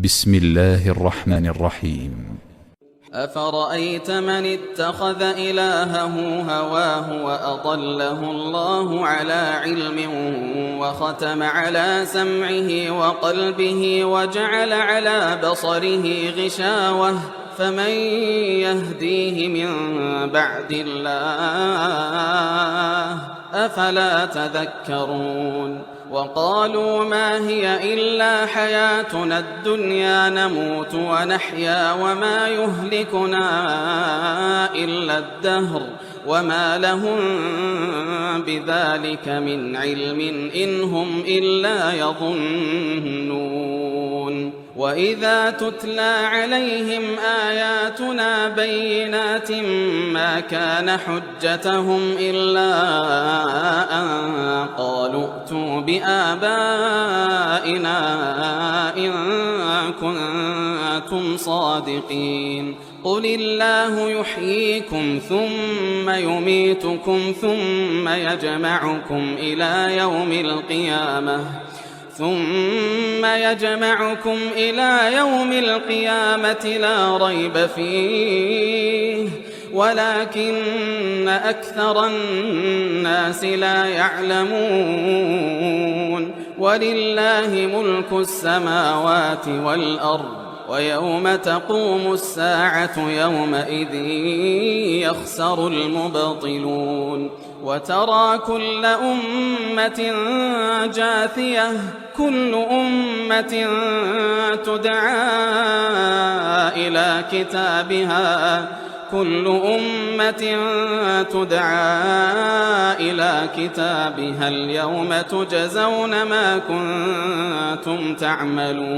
بسم الله الرحمن الرحيم. أفرأيت من اتخذ إلهه هواه وأضله الله على علم وختم على سمعه وقلبه وجعل على بصره غشاوة فمن يهديه من بعد الله أفلا تذكرون وقالوا ما هي إلا حياتنا الدنيا نموت ونحيا وما يهلكنا إلا الدهر وما لهم بذلك من علم إن هم إلا يظنون وإذا تتلى عليهم آياتنا بينات ما كان حجتهم إلا أن قالوا ائتوا بآبائنا إن كنتم صادقين قل الله يحييكم ثم يميتكم ثم يجمعكم إلى يوم القيامة لا ريب فيه ولكن أكثر الناس لا يعلمون ولله ملك السماوات والأرض ويوم تقوم الساعة يومئذ يخسر المبطلون وترى كل أمة جاثية كل أمة تدعى إلى كتابها اليوم تجزون ما كنتم تعملون